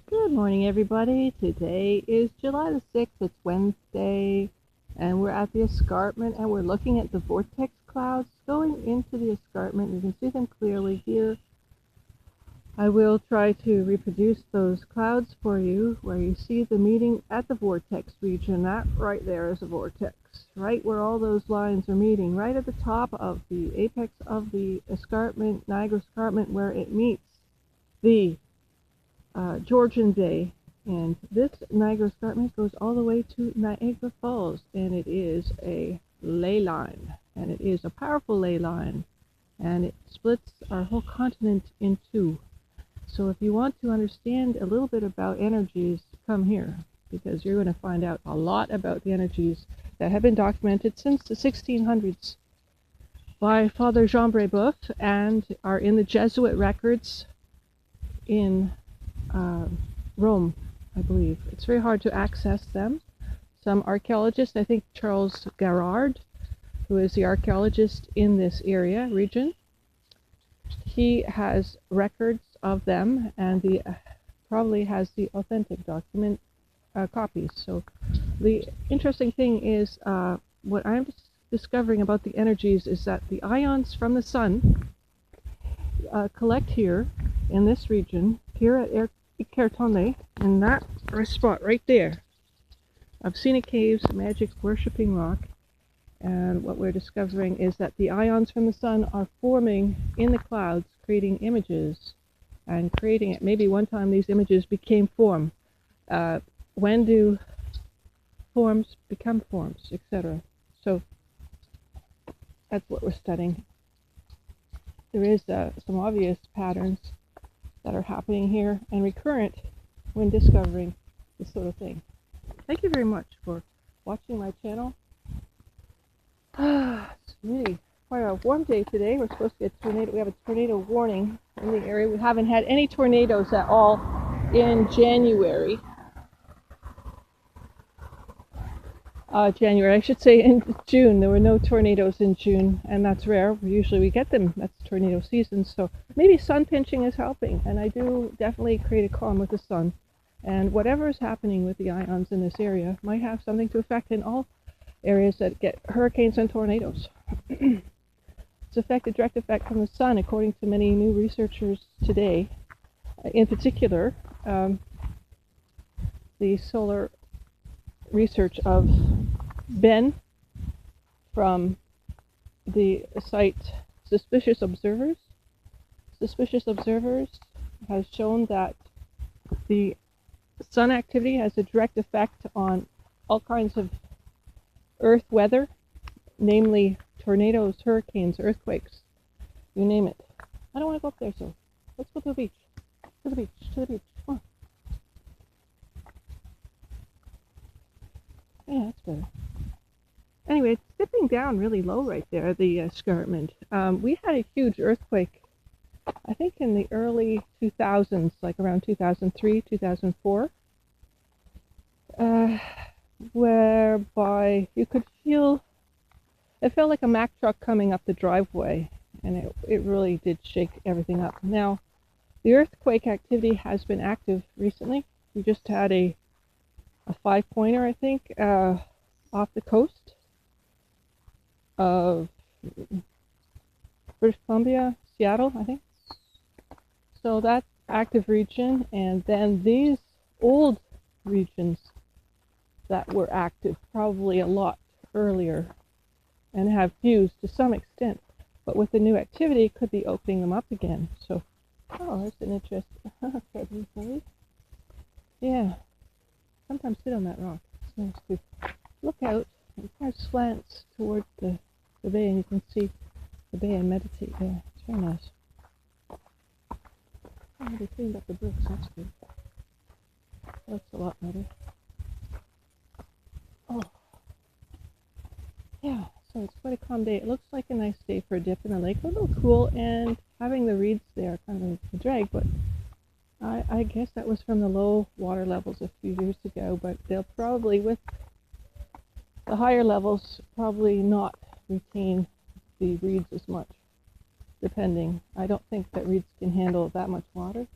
Good morning, everybody. Today is July the 6th. It's Wednesday, and we're at the escarpment, and we're looking at the vortex clouds going into the escarpment. You can see them clearly here. I will try to reproduce those clouds for you where you see the meeting at the vortex region. That right there is a vortex, right where all those lines are meeting, right at the top of the apex of the escarpment, Niagara Escarpment, where it meets the Georgian Bay. And this Niagara Escarpment goes all the way to Niagara Falls, and it is a ley line, and it is a powerful ley line, and it splits our whole continent in two. So if you want to understand a little bit about energies, come here, because you're going to find out a lot about the energies that have been documented since the 1600s by Father Jean Brebeuf and are in the Jesuit records in Rome, I believe. It's very hard to access them. Some archaeologists, I think Charles Garrard, who is the archaeologist in this area, region, he has records of them, and he probably has the authentic document copies. So the interesting thing is, what I'm discovering about the energies is that the ions from the sun collect here in this region, here at Cartonne, in that spot right there of scenic caves, magic worshipping rock. And what we're discovering is that the ions from the sun are forming in the clouds, creating images and creating it. Maybe one time these images became form. When do forms become forms, etc.? So that's what we're studying. There is some obvious patterns that are happening here and recurrent when discovering this sort of thing. Thank you very much for watching my channel. It's really quite a warm day today. We're supposed to get a tornado. We have a tornado warning in the area. We haven't had any tornadoes at all in January. I should say in June. There were no tornadoes in June, and that's rare. Usually we get them. That's tornado season. So maybe sun pinching is helping, and I do definitely create a calm with the sun. And whatever is happening with the ions in this area might have something to affect in all areas that get hurricanes and tornadoes. It's a direct effect from the sun, according to many new researchers today. In particular, the solar research of Ben from the site Suspicious Observers. Suspicious Observers has shown that the sun activity has a direct effect on all kinds of earth weather, namely tornadoes, hurricanes, earthquakes, you name it. I don't want to go up there, so let's go to the beach. To the beach, to the beach. Come on. Yeah, that's better. Anyway, it's dipping down really low right there, the escarpment. We had a huge earthquake, I think in the early 2000s, like around 2003, 2004, whereby you could feel, it felt like a Mack truck coming up the driveway, and it really did shake everything up. Now, the earthquake activity has been active recently. We just had a 5-pointer, I think, off the coast of British Columbia, Seattle, I think. So that's active region, and then these old regions that were active probably a lot earlier and have fused to some extent, but with the new activity could be opening them up again. So, oh, that's an interesting. Yeah, sometimes sit on that rock. It's nice to look out. It kind of slants towards the bay, and you can see the bay and meditate there. It's very nice. Oh, they cleaned up the bricks. That's good. That's a lot better. Oh, yeah. So it's quite a calm day. It looks like a nice day for a dip in the lake. A little cool, and having the reeds there kind of a drag, but I guess that was from the low water levels a few years ago, but they'll probably, with the higher levels, probably not retain the reeds as much, depending. I don't think that reeds can handle that much water.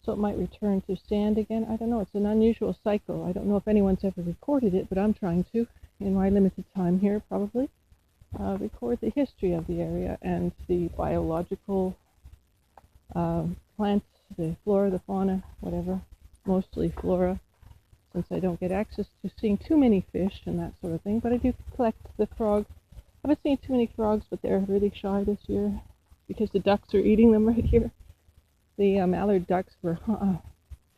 So it might return to sand again. I don't know. It's an unusual cycle. I don't know if anyone's ever recorded it, but I'm trying to, in my limited time here, probably, record the history of the area and the biological plants, the flora, the fauna, whatever, mostly flora, since I don't get access to seeing too many fish and that sort of thing. But I do collect the frogs. I haven't seen too many frogs, but they're really shy this year because the ducks are eating them right here. The mallard ducks were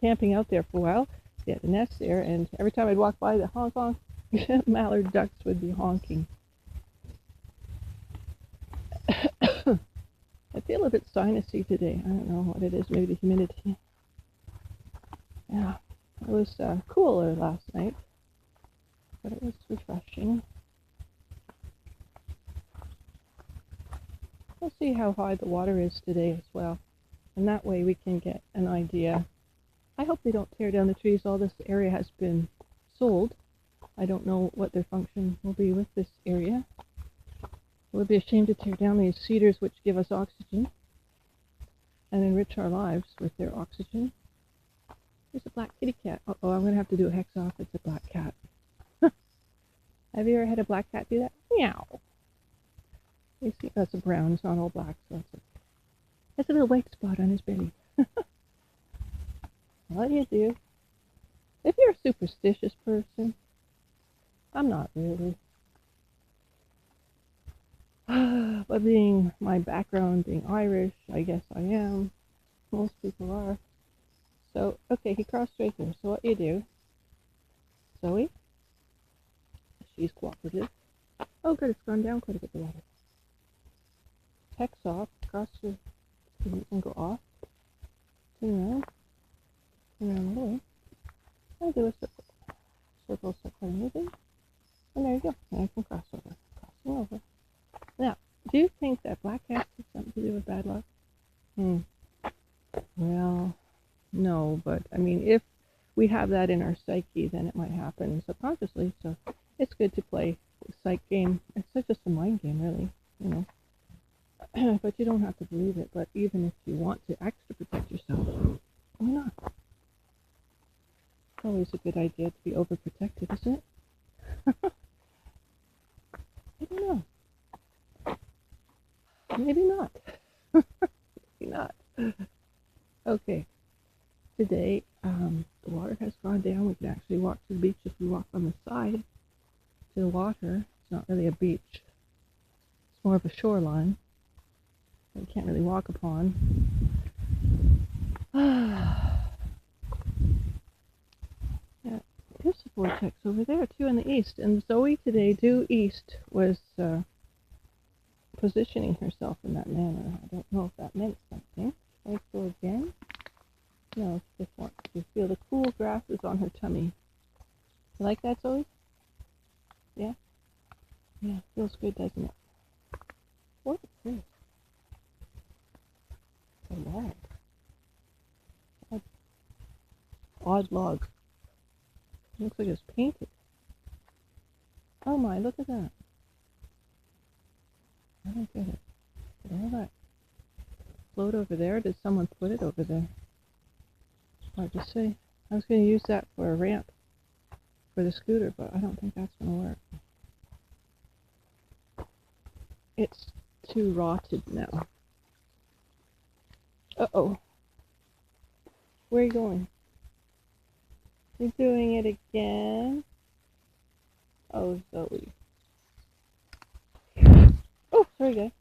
camping out there for a while. They had a nest there, and every time I'd walk by the honk honk, mallard ducks would be honking. I feel a bit sinusy today. I don't know what it is, maybe the humidity. Yeah, it was cooler last night, but it was refreshing. We'll see how high the water is today as well, and that way we can get an idea. I hope they don't tear down the trees. All this area has been sold. I don't know what their function will be with this area. It would be a shame to tear down these cedars which give us oxygen and enrich our lives with their oxygen. There's a black kitty cat. Uh-oh, I'm going to have to do a hex off. It's a black cat. Have you ever had a black cat do that? Meow. You see, that's a brown. It's not all black, so that's okay. There's a little white spot on his belly. What do you do? If you're a superstitious person, I'm not really. But being my background, being Irish, I guess I am. Most people are. So, okay, he crossed right here. So what you do, Zoe, she's cooperative. Oh good, it's gone down quite a bit of water. Hex off, cross the street and go off. Turn around the way. And do a circle. Circle, circle, moving. And there you go. Now you can cross over. Crossing over. Now, do you think that black cats have something to do with bad luck? Well, no, but I mean, if we have that in our psyche, then it might happen subconsciously. So it's good to play a psych game. It's just a mind game, really, you know. But you don't have to believe it. But even if you want to extra protect yourself, why not? It's always a good idea to be overprotected, isn't it? I don't know. Maybe not. Maybe not. Okay. Today, the water has gone down. We can actually walk to the beach if we walk on the side to the water. It's not really a beach. It's more of a shoreline. We can't really walk upon. Yeah, there's a vortex over there too in the east. And Zoe today, due east, was positioning herself in that manner. I don't know if that meant something. Should I go again? No, she just wants to feel the cool grasses on her tummy. You like that, Zoe? Yeah? Yeah, feels good, doesn't it? What is this? It's a log. Odd log. It looks like it's painted. Oh my, look at that. I don't get it. Did all that float over there? Did someone put it over there? Hard to say. I was going to use that for a ramp for the scooter, but I don't think that's going to work. It's too rotted now. Uh-oh. Where are you going? You're doing it again? Oh, Zoe. Oh, sorry, guys.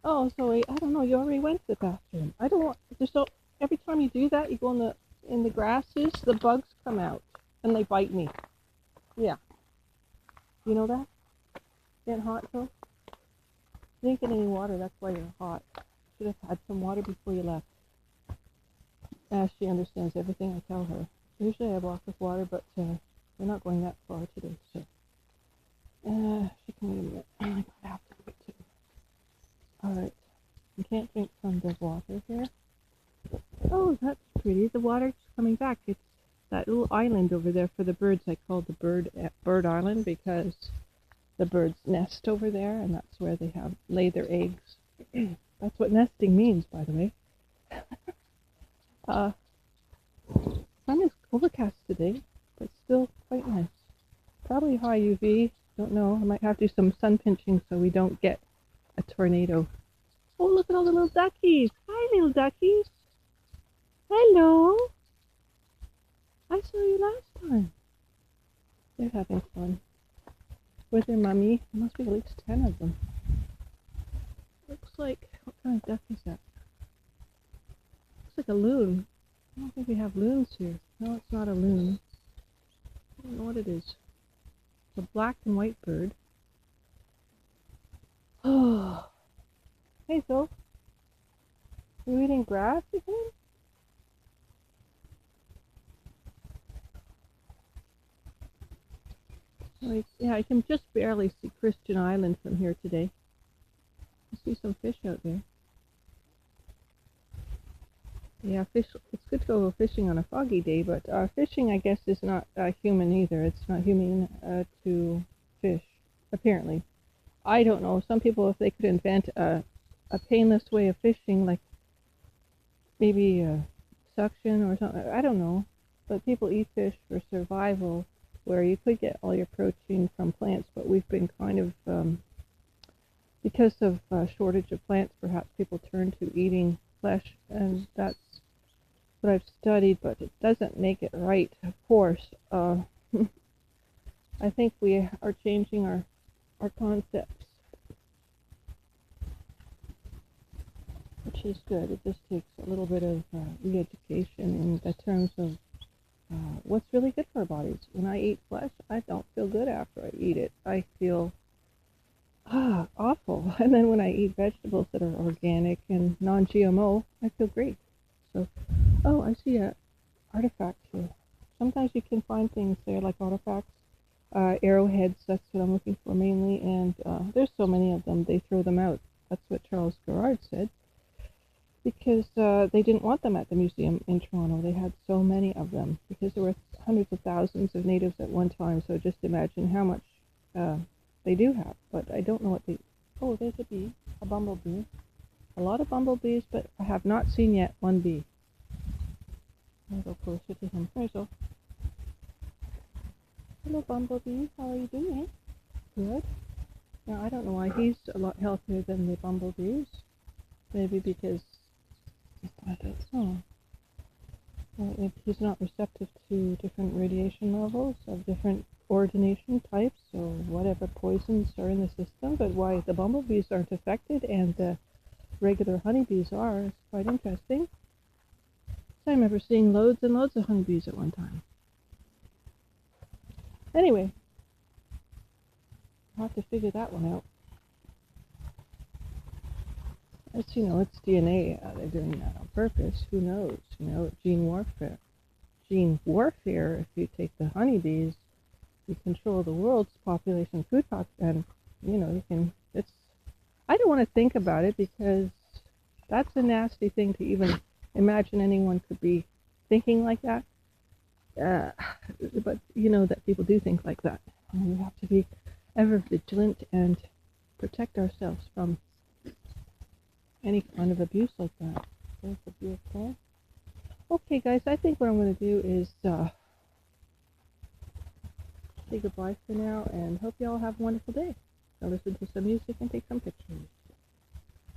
Oh, Zoe, I don't know. You already went to the bathroom. I don't want. So every time you do that, you go in the grasses. The bugs come out and they bite me. Yeah. You know that? Getting hot, though. You didn't get any water. That's why you're hot. Should have had some water before you left. She understands everything I tell her. Usually I walk with water, but we're not going that far today. So she can wait a minute. I might have to wait too. Alright, you can't drink from the water here. Oh, that's pretty. The water's coming back. It's that little island over there for the birds. I call the bird island because the birds nest over there, and that's where they lay their eggs. That's what nesting means, by the way. Sun is overcast today, but still quite nice. Probably high UV. Don't know. I might have to do some sun pinching so we don't get a tornado. Oh, look at all the little duckies. Hi, little duckies. Hello. I saw you last time. They're having fun. With their mummy. There must be at least 10 of them. Looks like, what kind of duck is that? Looks like a loon. I don't think we have loons here. No, it's not a loon. I don't know what it is. It's a black and white bird. Oh. Hey, Phil. You eating grass again? Yeah, I can just barely see Christian Island from here today. I see some fish out there. Yeah, fish. It's good to go fishing on a foggy day, but fishing, I guess, is not human either. It's not human to fish, apparently. I don't know. Some people, if they could invent a painless way of fishing, like maybe suction or something, I don't know. But people eat fish for survival, where you could get all your protein from plants, but we've been kind of, because of shortage of plants, perhaps people turn to eating flesh, and that's what I've studied, but it doesn't make it right, of course. I think we are changing our concepts, which is good. It just takes a little bit of re-education in terms of what's really good for our bodies. When I eat flesh, I don't feel good after I eat it. I feel awful. And then when I eat vegetables that are organic and non-GMO, I feel great. So, oh, I see a artifact here. Sometimes you can find things there like artifacts, arrowheads. That's what I'm looking for mainly. And there's so many of them, they throw them out. That's what Charles Garrard said. Because they didn't want them at the museum in Toronto. They had so many of them because there were hundreds of thousands of natives at one time. So just imagine how much they do have. But I don't know what they... Oh, there's a bee, a bumblebee. A lot of bumblebees, but I have not seen yet one bee. I'll go closer to him. There's a... Hello, bumblebee. How are you doing? Good. Now, I don't know why he's a lot healthier than the bumblebees. Maybe because... I don't know. If he's not receptive to different radiation levels of different ordination types or whatever poisons are in the system, but why the bumblebees aren't affected and the regular honeybees are is quite interesting. I remember seeing loads and loads of honeybees at one time. Anyway, I'll have to figure that one out. As you know, it's DNA. They're doing that on purpose. Who knows? You know, gene warfare. Gene warfare, if you take the honeybees, you control the world's population, food population, and, you know, you can, it's, I don't want to think about it because that's a nasty thing to even imagine anyone could be thinking like that. But you know that people do think like that. And we have to be ever vigilant and protect ourselves from any kind of abuse like that. There's a beautiful. Okay, guys, I think what I'm going to do is say goodbye for now, and hope you all have a wonderful day. I'll listen to some music and take some pictures.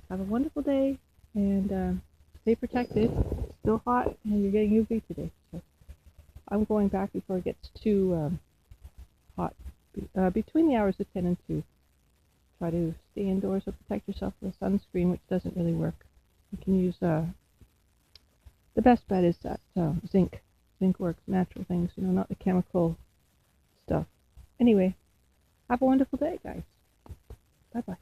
Have a wonderful day, and stay protected. It's still hot, and you're getting UV today. So I'm going back before it gets too hot. Between the hours of 10 and 2. Try to stay indoors or protect yourself with sunscreen, which doesn't really work. You can use, the best bet is that zinc. Zinc works, natural things, you know, not the chemical stuff. Anyway, have a wonderful day, guys. Bye-bye.